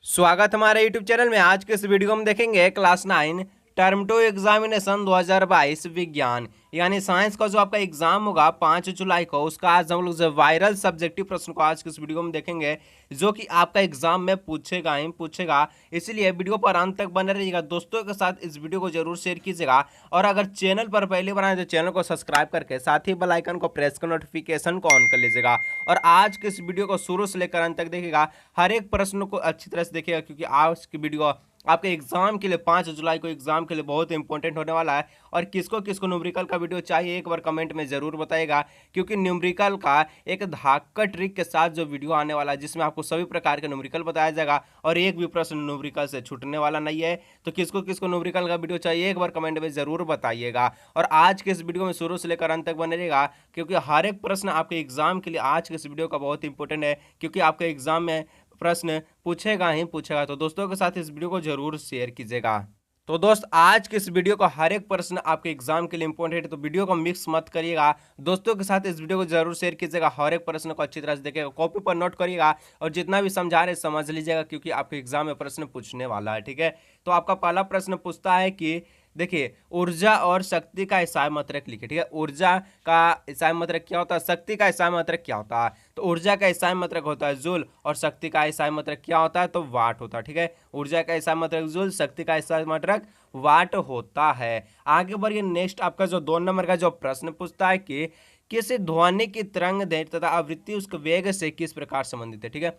स्वागत हमारे YouTube channel में। आज के इस वीडियो में हम देखेंगे क्लास 9 टर्म 2 एग्जामिनेशन 2022 विज्ञान यानी साइंस का जो आपका एग्जाम होगा 5 जुलाई को, उसका आज हम लोग जो वायरल सब्जेक्टिव प्रश्न को आज के इस वीडियो में देखेंगे, जो कि आपका एग्जाम में पूछेगा। इसलिए वीडियो पर अंत तक बने रहिएगा। दोस्तों के साथ इस वीडियो को जरूर शेयर कीजिएगा और अगर चैनल पर पहले बनाए तो चैनल को सब्सक्राइब करके साथ ही बेल आइकन को प्रेस कर नोटिफिकेशन को ऑन कर लीजिएगा। और आज के इस वीडियो को शुरू से लेकर अंत तक देखिएगा, हर एक प्रश्न को अच्छी तरह से देखिएगा, क्योंकि आज की वीडियो आपके एग्जाम के लिए 5 जुलाई को एग्जाम के लिए बहुत इंपॉर्टेंट होने वाला है। और किसको किसको न्यूमेरिकल का वीडियो चाहिए एक बार कमेंट में जरूर बताइएगा, क्योंकि न्यूमेरिकल का एक धाकड़ ट्रिक के साथ जो वीडियो आने वाला है, जिसमें आपको सभी प्रकार के न्यूमेरिकल बताया जाएगा और एक भी प्रश्न न्यूमेरिकल से छूटने वाला नहीं है। तो किसको किसको न्यूमेरिकल का वीडियो चाहिए एक बार कमेंट में जरूर बताइएगा। और आज के इस वीडियो में शुरू से लेकर अंत तक बने रहेगा, क्योंकि हर एक प्रश्न आपके एग्जाम के लिए आज के इस वीडियो का बहुत इंपॉर्टेंट है, क्योंकि आपके एग्जाम में प्रश्न पूछेगा ही पूछेगा। तो दोस्तों के साथ इस वीडियो को जरूर शेयर कीजिएगा। तो दोस्त, आज के इस वीडियो का हर एक प्रश्न आपके एग्जाम के लिए इंपॉर्टेंट है, तो वीडियो को मिक्स मत करिएगा। दोस्तों के साथ इस वीडियो को जरूर शेयर कीजिएगा, हर एक प्रश्न को अच्छी तरह से देखिएगा, कॉपी पर नोट करिएगा और जितना भी समझा रहे समझ लीजिएगा, क्योंकि आपके एग्जाम में प्रश्न पूछने वाला है। ठीक है, तो आपका पहला प्रश्न पूछता है कि देखिए, ऊर्जा और शक्ति का ईसाई मात्रक लिखिए। ठीक है, ऊर्जा का ईसाई मात्रक क्या होता है, शक्ति का ईसाई मात्रक क्या होता है। तो ऊर्जा का ईसाई मात्रक होता है जूल और शक्ति का ईसाई मात्रक क्या होता है, तो वाट होता है। ठीक है, ऊर्जा का ईसाई मात्रक जूल, शक्ति का ईसाई मात्रक वाट होता है। आगे बढ़िए, नेक्स्ट आपका जो 2 नंबर का जो प्रश्न पूछता है कि किसी ध्वनि की तरंग दैर्घ्य तथा आवृत्ति उसके वेग से किस प्रकार संबंधित है। ठीक है,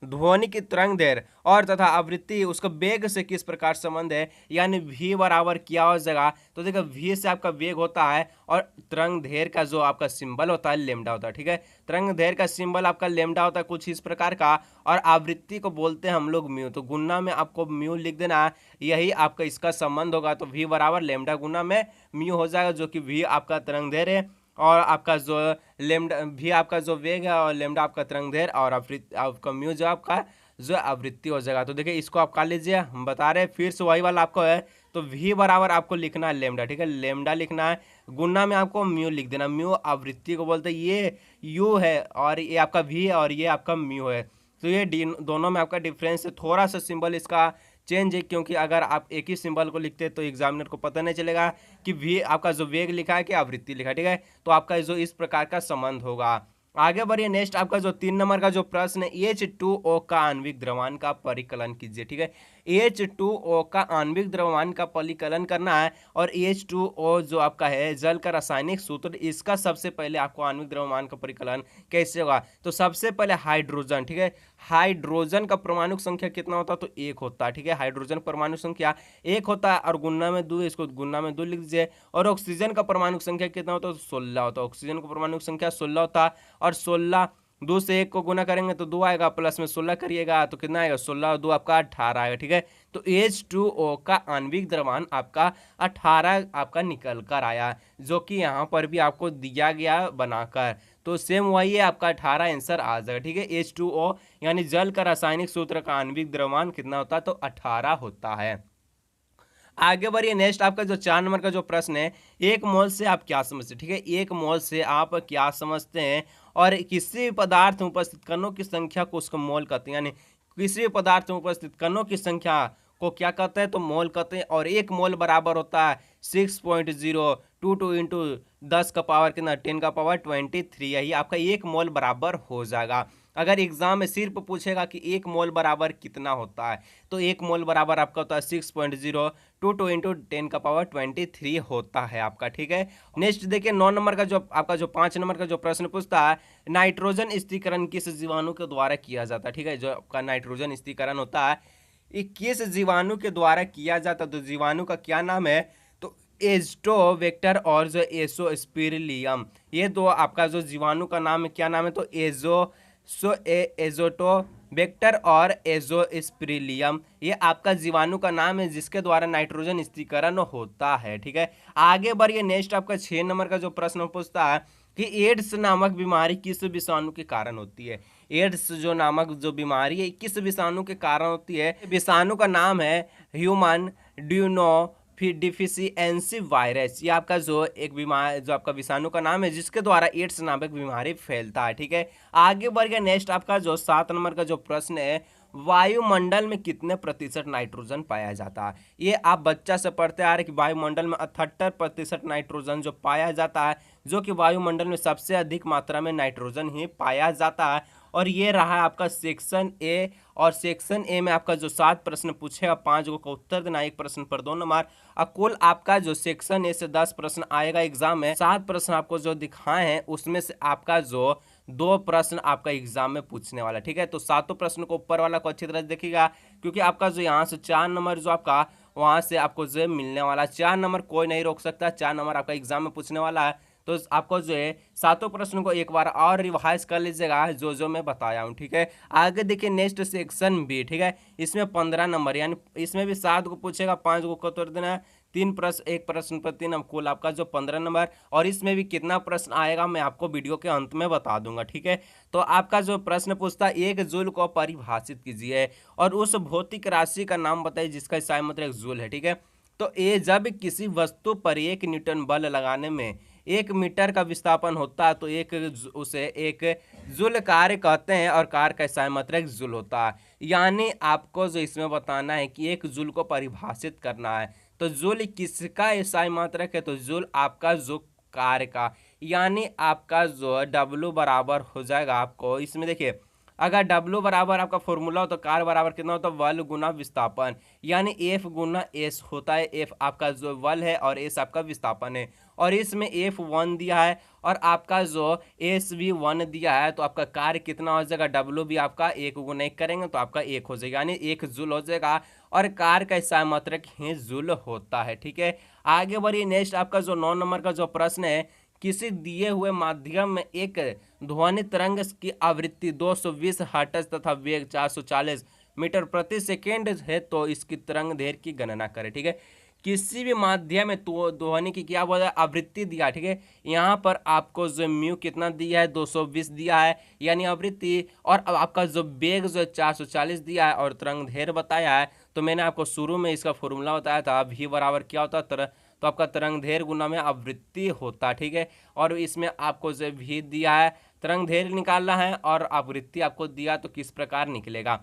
ध्वनि की तरंग दैर्घ्य और तथा आवृत्ति उसका वेग से किस प्रकार संबंध है, यानी v बराबर क्या हो जाएगा। तो देखो, v से आपका वेग होता है और तरंग दैर्घ्य का जो आपका सिंबल होता है लेमडा होता है। ठीक है, तरंग दैर्घ्य का सिंबल आपका लेमडा होता है कुछ इस प्रकार का, और आवृत्ति को बोलते हैं हम लोग म्यू। तो गुना में आपको म्यू लिख देना है, यही आपका इसका संबंध होगा। तो v बराबर लेमडा गुना में म्यू हो जाएगा, जो कि v आपका तरंग दैर्घ्य है और आपका जो लेमडा भी आपका जो वेग है और लेमडा आपका तरंग दैर्घ्य और आपका म्यू जो आपका जो आवृत्ति हो जाएगा। तो देखिए, इसको आप कर लीजिए, हम बता रहे हैं फिर से वही वाला आपको है। तो v बराबर आपको लिखना है लेमडा। ठीक है, लेमडा लिखना है, गुना में आपको म्यू लिख देना। म्यू आवृत्ति को बोलते हैं, ये यू है और ये आपका v है और ये आपका म्यू है। तो ये दोनों में आपका डिफरेंस है, थोड़ा सा सिंबल इसका चेंज है, क्योंकि अगर आप एक ही सिंबल को लिखते हैं तो एग्जामिनर को पता नहीं चलेगा कि वी आपका जो वेग लिखा है कि आवृत्ति लिखा है। ठीक है, तो आपका जो इस प्रकार का संबंध होगा। आगे बढ़िए, नेक्स्ट आपका जो 3 नंबर का जो प्रश्न है, H2O का आणविक द्रव्यमान का परिकलन कीजिए। ठीक है, H2O का आणविक द्रव्यमान का परिकलन करना है और H2O जो आपका है जल का रासायनिक सूत्र, इसका सबसे पहले आपको आणविक द्रव्यमान का परिकलन कैसे होगा। तो सबसे पहले हाइड्रोजन। ठीक है, हाइड्रोजन का परमाणु संख्या कितना होता है, तो 1 होता है। ठीक है, हाइड्रोजन परमाणु संख्या 1 होता है और गुना में 2, इसको गुना में 2 लिख दीजिए। और ऑक्सीजन का परमाणु संख्या कितना होता है, तो 16 होता है। ऑक्सीजन का परमाणु संख्या 16 होता है और 16 2 से 1 को गुना करेंगे तो 2 आएगा, प्लस में 16 करिएगा तो कितना आएगा, 16 और 2 आपका 18 आएगा। ठीक है, तो H2O का आणविक द्रव्यमान आपका 18 आपका निकल कर आया, जो कि यहाँ पर भी आपको दिया गया बनाकर। तो सेम वही है, आपका 18 आंसर आ जाएगा। ठीक है, H2O यानी जल का रासायनिक सूत्र का आणविक द्रव्यमान कितना होता है, तो 18 होता है। आगे बढ़िए, नेक्स्ट आपका जो 4 नंबर का जो प्रश्न है, 1 मोल से आप क्या समझते हैं। ठीक है, 1 मोल से आप क्या समझते हैं और किसी भी पदार्थ में उपस्थित कणों की संख्या को उसको मोल कहते हैं, यानी किसी भी पदार्थ में उपस्थित कणों की संख्या को क्या कहते हैं, तो मोल कहते हैं। और 1 मोल बराबर होता है 6.022 इंटू 10 का पावर कितना, 10 का पावर 23। यही आपका 1 मोल बराबर हो जाएगा। अगर एग्जाम में सिर्फ पूछेगा कि 1 मोल बराबर कितना होता है, तो 1 मोल बराबर आपका होता है 6.022 इंटू 10 का पावर 23 होता है आपका। ठीक है, नेक्स्ट देखिए 9 नंबर का जो आपका जो 5 नंबर का जो प्रश्न पूछता है, नाइट्रोजन स्थिरीकरण किस जीवाणु के द्वारा किया जाता है। ठीक है, जो आपका नाइट्रोजन स्थिरीकरण होता है, ये किस जीवाणु के द्वारा किया जाता है, तो जीवाणु का क्या नाम है, तो एजोवेक्टर और जो एजोस्पिरिलियम, ये दो आपका जो जीवाणु का नाम है, क्या नाम है, तो एजोटोबैक्टर और एजोस्पिरिलियम, ये आपका जीवाणु का नाम है जिसके द्वारा नाइट्रोजन स्थिरीकरण होता है। ठीक है, आगे बढ़िए, नेक्स्ट आपका 6 नंबर का जो प्रश्न पूछता है कि एड्स नामक बीमारी किस विषाणु के कारण होती है। एड्स जो नामक जो बीमारी है किस विषाणु के कारण होती है, विषाणु का नाम है ह्यूमन ड्यूनो डिफिशियंसी वायरस। ये आपका जो एक बीमारी जो आपका विषाणु का नाम है जिसके द्वारा एड्स नामक बीमारी फैलता है। ठीक है, आगे बढ़ गया, नेक्स्ट आपका जो 7 नंबर का जो प्रश्न है वायुमंडल में कितने प्रतिशत नाइट्रोजन पाया जाता है। ये आप बच्चा से पढ़ते आ रहे कि वायुमंडल में 78% नाइट्रोजन जो पाया जाता है, जो कि वायुमंडल में सबसे अधिक मात्रा में नाइट्रोजन ही पाया जाता है। और ये रहा आपका सेक्शन ए। और सेक्शन ए में आपका जो 7 प्रश्न पूछेगा, 5 का उत्तर देना, 1 प्रश्न पर 2 नंबर। और कुल आपका जो सेक्शन ए से 10 प्रश्न आएगा एग्जाम में, 7 प्रश्न आपको जो दिखाए हैं उसमें से आपका जो 2 प्रश्न आपका एग्जाम में पूछने वाला। ठीक है, तो 7 प्रश्न को ऊपर वाला को अच्छी तरह से देखिएगा, क्योंकि आपका जो यहाँ से 4 नंबर जो आपका वहां से आपको जो मिलने वाला 4 नंबर कोई नहीं रोक सकता, 4 नंबर आपका एग्जाम में पूछने वाला है। तो आपको जो है 7 प्रश्न को एक बार और रिवाइज कर लीजिएगा जो मैं बताया हूँ। ठीक है, आगे देखिए नेक्स्ट सेक्शन बी। ठीक है, इसमें 15 नंबर, यानी इसमें भी 7 को पूछेगा, 5 को उत्तर देना है, 3 प्रश्न, 1 प्रश्न पर 3, कुल आपका जो 15 नंबर। और इसमें भी कितना प्रश्न आएगा मैं आपको वीडियो के अंत में बता दूंगा। ठीक है, तो आपका जो प्रश्न पूछता है, एक जूल को परिभाषित कीजिए और उस भौतिक राशि का नाम बताइए जिसका इकाई मात्रा एक जूल है। ठीक है, तो ये जब किसी वस्तु पर 1 न्यूटन बल लगाने में 1 मीटर का विस्थापन होता है तो उसे एक जूल कार्य कहते हैं और कार्य का इकाई मात्रा एक जूल होता है। यानी आपको जो इसमें बताना है कि 1 जूल को परिभाषित करना है, तो जूल किसका इकाई मात्रक है, तो जूल आपका जो कार्य का, यानी आपका जो W बराबर हो जाएगा आपको इसमें देखिए, अगर W बराबर आपका फॉर्मूला हो तो कार्य बराबर कितना होता है, बल गुना विस्थापन, यानी F गुना S होता है। F आपका जो बल है और S आपका विस्थापन है, और इसमें F 1 दिया है और आपका जो S भी 1 दिया है, तो आपका कार्य कितना हो जाएगा, W भी आपका 1 गुना 1 करेंगे तो आपका 1 हो जाएगा, यानी 1 जूल हो जाएगा। और कार्य का इकाई मात्रक ही जूल होता है। ठीक है, आगे बढ़िए नेक्स्ट आपका जो 9 नंबर का जो प्रश्न है, किसी दिए हुए माध्यम में एक ध्वनि तरंग की आवृत्ति 220 हर्ट्ज तथा वेग 440 मीटर प्रति सेकेंड है, तो इसकी तरंग दैर्घ्य की गणना करें। ठीक है, किसी भी माध्यम में तो ध्वनि की क्या बोला, आवृत्ति दिया। ठीक है, यहाँ पर आपको जो म्यू कितना दिया है, 220 दिया है यानी आवृत्ति, और अब आपका जो वेग जो 440 दिया है और तरंग दैर्घ्य बताया है। तो मैंने आपको शुरू में इसका फॉर्मूला बताया था, v बराबर क्या होता है, तो आपका तरंग दैर्घ्य गुना में आवृत्ति होता। ठीक है, और इसमें आपको जो भी दिया है, तरंग दैर्घ्य निकालना है और आवृत्ति आपको दिया, तो किस प्रकार निकलेगा।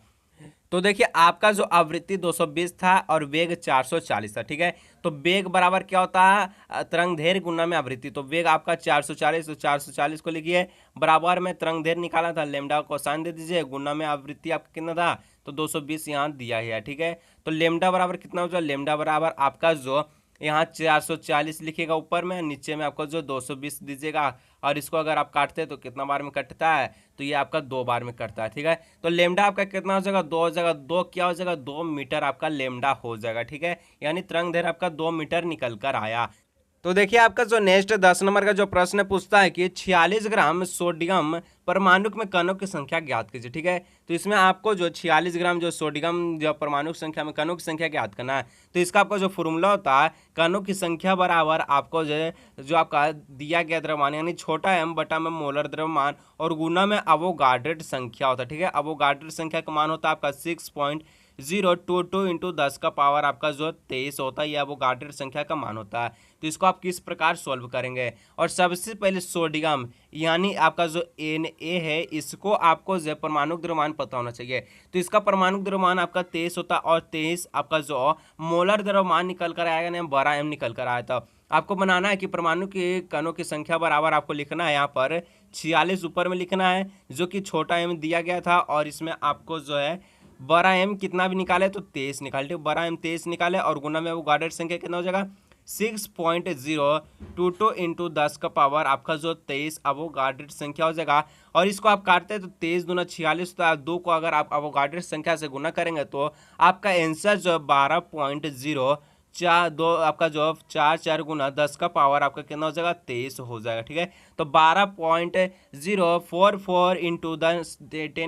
तो देखिए आपका जो आवृत्ति 220 था और वेग 440 था। ठीक है, तो वेग बराबर क्या होता है, तरंग दैर्घ्य गुना में आवृत्ति, तो वेग आपका 440, तो 440 को लिखिए, बराबर में तरंग दैर्घ्य निकाला था, लेमडा को साइन दे दीजिए, गुना में आवृत्ति आपका कितना था, तो 220 यहाँ दिया है। ठीक है, तो लेमडा बराबर कितना हो जाए, लेमडा बराबर आपका जो यहाँ 440 लिखिएगा ऊपर में, नीचे में आपको जो 220 दीजिएगा, और इसको अगर आप काटते हैं तो कितना बार में कटता है, तो ये आपका 2 बार में कटता है। ठीक है, तो लेमडा आपका कितना हो जाएगा, 2 हो जाएगा, 2 क्या हो जाएगा, 2 मीटर आपका लेमडा हो जाएगा। ठीक है, यानी तरंग दैर्घ्य आपका 2 मीटर निकल कर आया। तो देखिए आपका जो नेक्स्ट 10 नंबर का जो प्रश्न पूछता है कि 46 ग्राम सोडियम परमाणु में कणों की संख्या ज्ञात कीजिए। ठीक है, तो इसमें आपको जो 46 ग्राम जो सोडियम जो परमाणु संख्या में कणों की संख्या ज्ञात करना है, तो इसका आपका जो फॉर्मूला होता है, कणों की संख्या बराबर आपको जो आपका दिया गया द्रव्यमान, यानी छोटा m बटा में मोलर द्रव्यमान और गुना में अवोगाड्रो संख्या होता है। ठीक है, अवोगाड्रो संख्या का मान होता है आपका 6.022 इंटू 10 का पावर आपका जो 23 होता है, यह अवोगाड्रो संख्या का मान होता है। तो इसको आप किस प्रकार सॉल्व करेंगे, और सबसे पहले सोडियम यानी आपका जो Na है, इसको आपको जो परमाणु द्रव्यमान पता होना चाहिए, तो इसका परमाणु द्रव्यमान आपका 23 होता है, और 23 आपका जो मोलर द्रव्यमान निकल कर आएगा ना, 12 m निकल कर आया था। आपको बनाना है कि परमाणु के कणों की संख्या बराबर आपको लिखना है, यहाँ पर 46 ऊपर में लिखना है, जो कि छोटा m दिया गया था, और इसमें आपको जो है 12 m कितना भी निकाले तो 23 निकाले, 12 m 23 निकाले, और गुना में अवोगाड्रो संख्या कितना हो जाएगा, 6.022 इंटू 10 का पावर आपका जो 23 अवोगाड्रो संख्या हो जाएगा। और इसको आप काटते हैं तो 23 दूना 46, तो आप 2 को अगर आप अवोगाड्रो संख्या से गुना करेंगे तो आपका आंसर जो 12.042 आपका जो 4 गुना 10 का पावर आपका कितना हो जाएगा, 23 हो जाएगा। ठीक है, तो 12.044 इंटू 10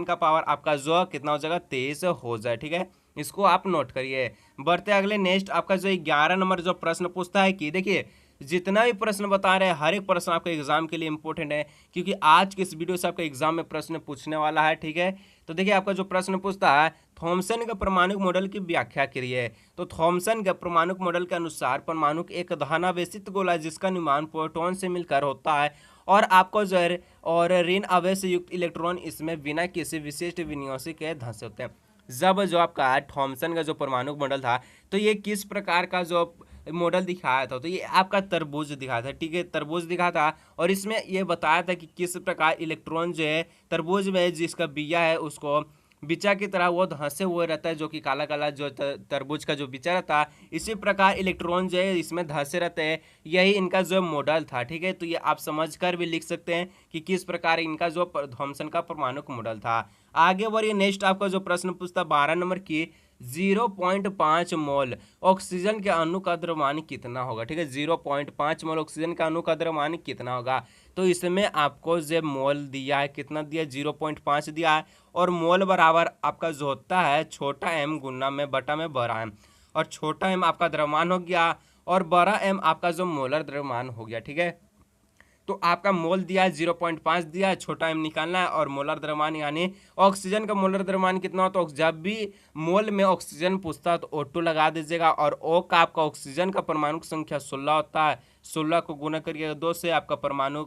का पावर आपका जो कितना हो जाएगा, 23 हो जाए। ठीक है, इसको आप नोट करिए। बढ़ते अगले नेक्स्ट आपका जो 11 नंबर जो प्रश्न पूछता है कि देखिए जितना भी प्रश्न बता रहे हैं, हर एक प्रश्न आपके एग्जाम के लिए इंपॉर्टेंट है, क्योंकि आज के इस वीडियो से आपका एग्जाम में प्रश्न पूछने वाला है। ठीक है, तो देखिए आपका जो प्रश्न पूछता है, थॉमसन के परमाणु मॉडल की व्याख्या करिए। तो थॉमसन के परमाणु मॉडल के अनुसार परमाणु एक धनावेशित गोला जिसका निर्माण प्रोटॉन से मिलकर होता है, और आपको जो है और ऋण आवेश युक्त इलेक्ट्रॉन इसमें बिना किसी विशिष्ट विन्यास के धंसे होते हैं। जब जो आपका थॉमसन का जो परमाणु मॉडल था तो ये किस प्रकार का जो मॉडल दिखाया था, तो ये आपका तरबूज दिखाया था, ठीक है, तरबूज दिखा था। और इसमें ये बताया था कि किस प्रकार इलेक्ट्रॉन जो है तरबूज में जिसका बिया है उसको बिचा की तरह वो धंसे हुए रहता है, जो कि काला काला जो तरबूज का जो बिचा रहता है, इसी प्रकार इलेक्ट्रॉन जो है इसमें धंसे रहते हैं। यही इनका जो मॉडल था, ठीक है। तो ये आप समझकर भी लिख सकते हैं कि किस प्रकार इनका जो थॉमसन का परमाणु मॉडल था। आगे बढ़िए, नेक्स्ट आपका जो प्रश्न पूछता 12 नंबर की, 0.5 मोल ऑक्सीजन के अणु का द्रव्यमान कितना होगा, ठीक है। 0.5 मोल ऑक्सीजन का अणु का द्रव्यमान कितना होगा, तो इसमें आपको जो मोल दिया है, कितना दिया है, 0.5 दिया है। और मोल बराबर आपका जो होता है छोटा एम गुना में बटा में बड़ा एम, और छोटा एम आपका द्रव्यमान हो गया और बड़ा एम आपका जो मोलर द्रव्यमान हो गया, ठीक है। तो आपका मोल दिया है 0.5 दिया है, छोटा एम निकालना है, और मोलर द्रव्यमान यानी ऑक्सीजन का मोलर द्रव्यमान कितना हो, तो जब भी मोल में ऑक्सीजन पूछता है तो O2 लगा दीजिएगा, और O का आपका ऑक्सीजन का परमाणु संख्या 16 होता है, 16 को गुना करिएगा 2 से, आपका परमाणु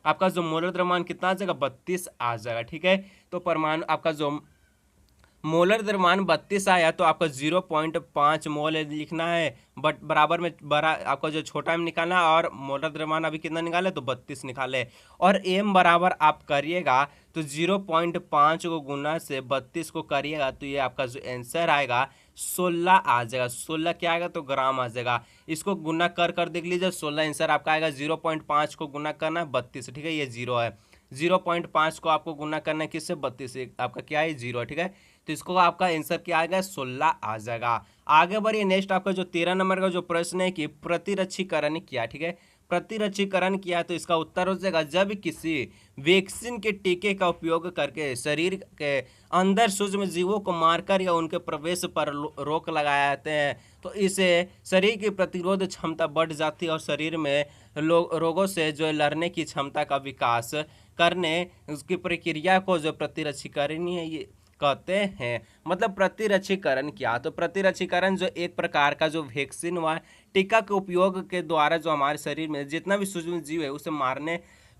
आपका जो मोलर द्रव्यमान कितना आ जाएगा, 32 आ जाएगा, ठीक है। तो परमाणु आपका जो मोलर द्रव्यमान 32 आया तो आपका 0.5 मोल लिखना है, बट बराबर में बड़ा आपका जो छोटा एम निकालना है, और मोलर द्रव्यमान अभी कितना निकाले, तो 32 निकाले। और एम बराबर आप करिएगा तो 0.5 को गुना से 32 को करिएगा तो ये आपका जो आंसर आएगा 16 आ जाएगा। 16 क्या आएगा, तो ग्राम आ जाएगा। इसको गुना कर देख लीजिए, 16 आंसर आपका आएगा। 0.5 को गुना करना है 32, ठीक है, ये 0 है। 0.5 को आपको गुना करना है किससे, 32 से, आपका क्या है, 0, ठीक है। तो इसको आपका आंसर क्या आएगा, 16 आ जाएगा। आगे बढ़िए, नेक्स्ट आपका जो 13 नंबर का जो प्रश्न है कि प्रतिरक्षीकरण किया, ठीक है, प्रतिरक्षीकरण किया, तो इसका उत्तर हो जाएगा जब किसी वैक्सीन के टीके का उपयोग करके शरीर के अंदर सूक्ष्म जीवों को मारकर या उनके प्रवेश पर रोक लगाए जाते हैं, तो इससे शरीर की प्रतिरोध क्षमता बढ़ जाती है और शरीर में रोगों से जो लड़ने की क्षमता का विकास करने उसकी प्रक्रिया को जो प्रतिरक्षीकरण है ये कहते हैं। मतलब प्रतिरक्षीकरण क्या, तो प्रतिरक्षीकरण जो एक प्रकार का जो वैक्सीन व टीका के उपयोग के द्वारा जो हमारे शरीर में जितना भी सूक्ष्म जीव है उसे मारने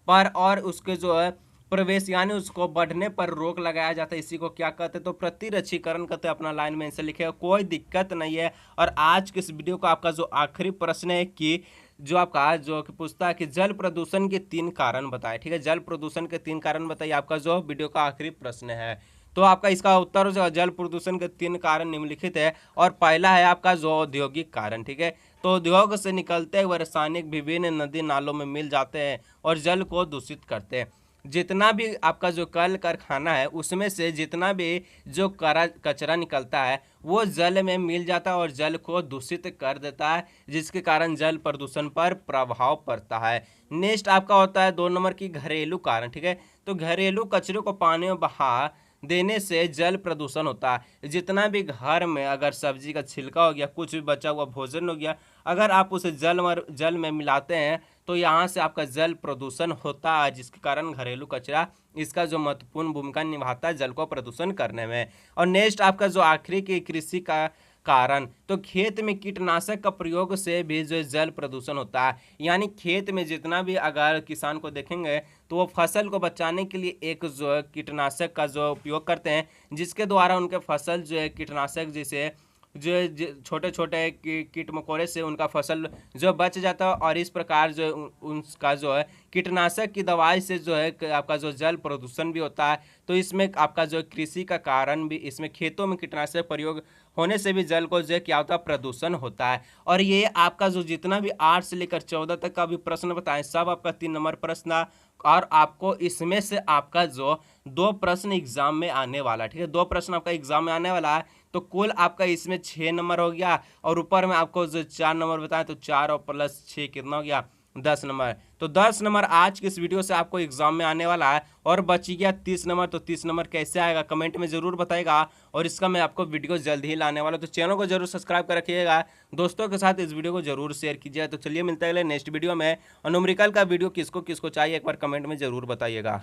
पर और उसके जो है प्रवेश यानी उसको बढ़ने पर रोक लगाया जाता है, इसी को क्या कहते हैं, तो प्रतिरक्षीकरण कहते हैं। अपना लाइन में आंसर लिखेगा, कोई दिक्कत नहीं है। और आज के इस वीडियो का आपका जो आखिरी प्रश्न है कि जो आपका जो पूछता है कि जल प्रदूषण के 3 कारण बताए, ठीक है, जल प्रदूषण के 3 कारण बताइए, आपका जो वीडियो का आखिरी प्रश्न है। तो आपका इसका उत्तर हो जाएगा जल प्रदूषण के 3 कारण निम्नलिखित है, और पहला है आपका जो औद्योगिक कारण, ठीक है। तो उद्योग से निकलते हुए रासायनिक विभिन्न नदी नालों में मिल जाते हैं और जल को दूषित करते हैं। जितना भी आपका जो कल कारखाना है उसमें से जितना भी जो कचरा निकलता है वो जल में मिल जाता है और जल को दूषित कर देता है, जिसके कारण जल प्रदूषण पर प्रभाव पड़ता है। नेक्स्ट आपका होता है 2 नंबर की घरेलू कारण, ठीक है। तो घरेलू कचरे को पानी में बहा देने से जल प्रदूषण होता है। जितना भी घर में अगर सब्जी का छिलका हो गया, कुछ भी बचा हुआ भोजन हो गया, अगर आप उसे जल में मिलाते हैं तो यहाँ से आपका जल प्रदूषण होता है, जिसके कारण घरेलू कचरा इसका जो महत्वपूर्ण भूमिका निभाता है जल को प्रदूषण करने में। और नेक्स्ट आपका जो आखिरी की कृषि का कारण, तो खेत में कीटनाशक का प्रयोग से भी जो जल प्रदूषण होता है। यानी खेत में जितना भी अगर किसान को देखेंगे तो वो फसल को बचाने के लिए एक जो है कीटनाशक का जो उपयोग करते हैं, जिसके द्वारा उनके फसल जो है कीटनाशक जैसे जो छोटे छोटे कीट मकोड़े से उनका फसल जो बच जाता है, और इस प्रकार जो उनका जो है कीटनाशक की दवाई से जो है आपका जो जल प्रदूषण भी होता है। तो इसमें आपका जो कृषि का कारण भी, इसमें खेतों में कीटनाशक प्रयोग होने से भी जल को जो क्या होता है, प्रदूषण होता है। और ये आपका जो जितना भी 8 से लेकर 14 तक का भी प्रश्न बताएं सब आपका 3 नंबर प्रश्न, और आपको इसमें से आपका जो 2 प्रश्न एग्जाम में आने वाला, ठीक है, 2 प्रश्न आपका एग्जाम में आने वाला है। तो कुल आपका इसमें 6 नंबर हो गया, और ऊपर में आपको जो 4 नंबर बताएं तो 4 और प्लस 6 कितना हो गया, 10 नंबर। तो 10 नंबर आज की इस वीडियो से आपको एग्जाम में आने वाला है। और बची गया 30 नंबर, तो 30 नंबर कैसे आएगा कमेंट में जरूर बताएगा, और इसका मैं आपको वीडियो जल्द ही लाने वाला हूं। तो चैनल को जरूर सब्सक्राइब कर रखिएगा, दोस्तों के साथ इस वीडियो को जरूर शेयर कीजिए। तो चलिए मिलते हैं अगले नेक्स्ट वीडियो में। न्यूमेरिकल का वीडियो किसको किसको चाहिए एक बार कमेंट में जरूर बताइएगा।